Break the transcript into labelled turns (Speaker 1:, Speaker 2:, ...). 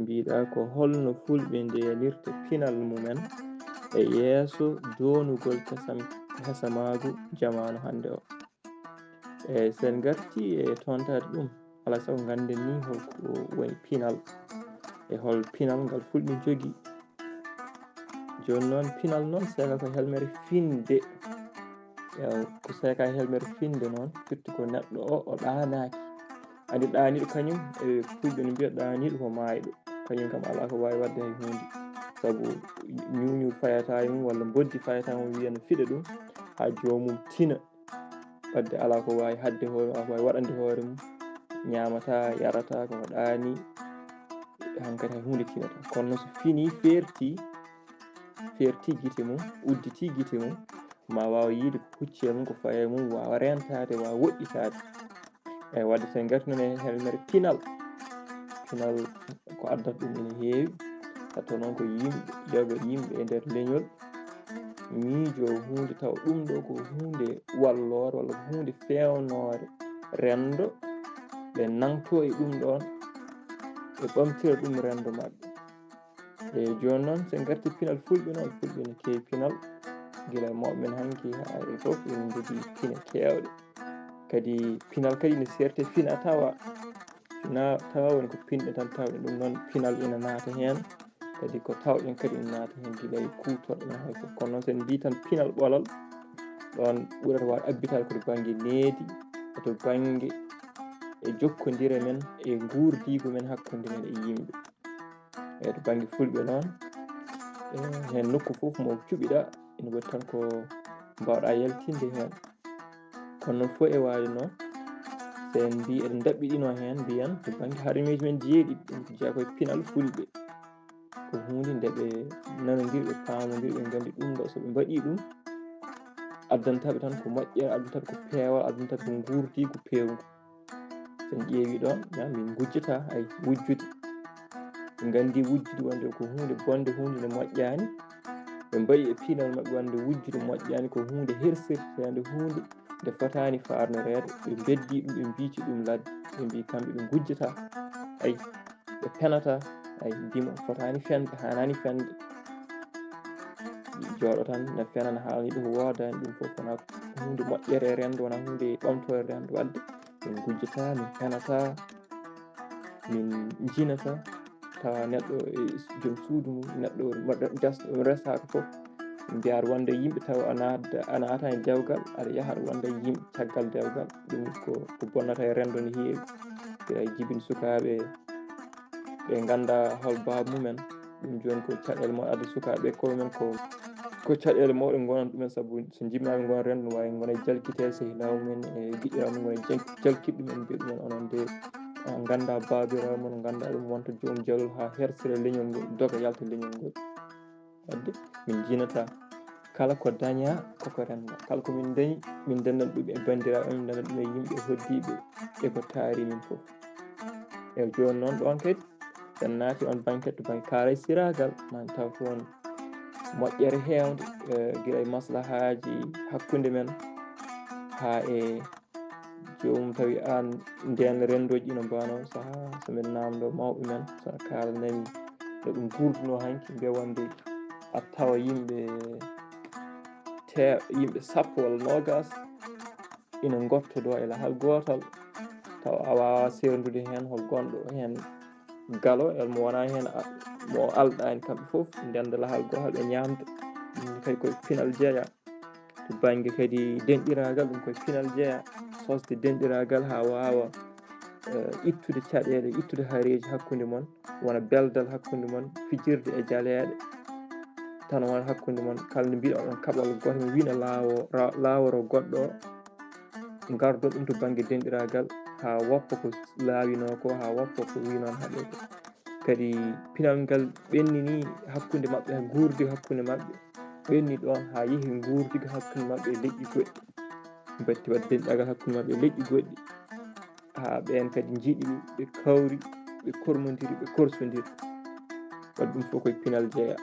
Speaker 1: mbiɗa ko holno fulɓe ndenirta pinal mumen e yeeso donugol hesamaagu jamanu hande o. Sen garti e tontade ɗum alaa sago ganden ni holko woni pinal e hol pinal ngal fulɓe jogi. Joni noon pinal noon seka ko helmere finde, ko seka helmere finde noon firti ko neɗɗo o ɗanaki. Andi ɗaniɗo kañum e fulɓe no mbiya ɗaniɗo ko mayɗo, kañum kam ala ko wawi wadde hay hunde, saabu ñuñu fayata e mum walla boddi fayata mum wiya no fiɗa ɗum ha jomum tina, wadde ala ko wawi hadde hoore mum, ala ko wawi waɗande hoore mum, ñamata yarata koko ɗani, hankkadi hay hunde tinata. Kono noon so fini ferti guite mum, udditi guite mum, ma wawa yiide ko hucci e mum, ko faye mum, wawa rentade, wawa woɗɗitade. Wadde sen garti noon e helmere pinal ko addata ɗum ene heewi. Tato noon ko yimɓe e nder leñol miijo hunde taw ɗum ɗo ko hunde wallore walla ko hunde fewnore rendo, ɓe nangto e ɗum ɗon ɓe ɓamtira ɗum rendo mabɓe. Joni noon sen garti pinal fulɓe noon, fulɓe ne keewi pinal, guila mawɓe men hanki ha e foof ene jogui piine kewɗe. Kadi pinal kadi ne serte fina tawa woni ko pinɗe tan tawɗen, ɗum noon pinal ina naata hen, kadi ko tawɗen kadi ina naata hen guila e kutorɗe hay foof. Kono noon sen mbi tan pinal ɓolal ɗon ɓurata wawde abbitade koto banggue needi, to banggue e jokkodire men e gurdigu men hakkude men e yimɓe. To banggue fulɓe noon hen nokku foof mo cuɓiɗa ene waɗi tan ko mbawɗa yaltinde hen. Kono noon fo e wali noon sen mbi eɗen dabɓiɗino hen mbiyen to banggue harmiji men jeeɗiɗi ɗum jeeya koye pinal fulɓe, ko hunde nde ɓe nanodiri, ɓe pamonndiri, ɓe gandi ɗum ɗo soɓe mbaɗi ɗum addantaɓe tan ko moƴƴere, addantaɓe ko peewal, addantaɓe ko gurdigu pewngu. Sen ƴeewi ɗon min gujjata wujjude, ɓe gandi wujjude wonde ko hunde bonde, hunde nde moƴƴani, ɓe mbaɗi e pinal mabɓe wonde wujjude moƴƴani ko hunde hersirtede, hunde nde fotani farnorede. Ɓe beddi ɗum, ɓe biiti ɗum ladde, ɓe mbi kamɓe ɓe gujjata, ɓe penata, ndimo fotani fende, hanani fende, jooɗo tan ne fenana haalani ɗum wodani, ɗum foof wona hunde moƴƴere e rendo, wona hunde ɓamtore rendo. Wadde min gujjata, min penata, min jinata, tawa neɗɗo e joom suudu mum, neɗɗo resaka foof mbiya aɗa wonda e yimɓe taw a natani e dewgal, aɗa yaaha aɗa wonda e yimɓe caggal dewgal, ɗum ko bonnata e rendo no heewi. Jibini sukaɓe ɓe ganda hol baba mumen, ɗum joni ko caɗele mawɗe adda sukaɓe koye mumen ko caɗele mawɗe gonani ɗumen, saabu so jibinaɓe gona rendo ne wawi gona jalkite sehilawo mumen e guiƴƴirawo mumen gona jalkiɗe ɗumen, mbiya ɗumen onon de ganda babirawo mon, ganda ɗum wonta joom jalol ha hersira leñol ngol, dooga yalta leñol ngol. Wadde min jinata kala ko daña koko renda, kala komin dañi min dendan ɗum e bandiraɓe min dendan ɗum e yimɓe hoddiɓe e ko taari min foof. Joni noon ɗon kadi sen naati on banggue to banggue karayssiragal ma taw toon moƴƴere hewde guila e maslahaji hakkude men ha e jomum tawi an nden rendoji ɗi no mbano saaha somin namdo mawɓe men sa kalanami no ɗum gurduno hanki, mbiya wonde aɗa tawa yimɓe sappo walla nogas ina gottodo e lahal gotal, taw a wawa serndude hen hol gonɗo hen gaalo mo wona hen mo alɗani, kamɓe foof ndenda lahal gotal ɓe ñamda. Ɗum kadi koye pinal jeeya. To banggue kadi denɗiragal ɗum koye pinal jeeya, sosde denɗiragal ha wawa ittude caɗele, ittude haareji hakkude moon, wona beldal hakkude moon, fijirde e jaleɗe tan wona hakkude moon. Kala nde mbiɗa oɗon kaɓa goto ne wiina laworo goɗɗo o, gardon ɗum to banggue denɗiragal ha woppa ko lawino ko, ha woppa ko wi noon haaɗe ko. Kadi pinal ngal ɓennini hakkude mabɓe, gurdi hakkude mabɓe ɓenni ɗon ha yeehi gurdigu hakkude mabɓe e leƴƴi goɗɗi, batti wadde denɗagal hakkude mabɓe e leƴƴi goɗɗi, ha ɓen kadi jiiɗi, ɓe kawri, ɓe kormodiri, ɓe korsodiri. Wadde ɗum foof koye pinal jeeya.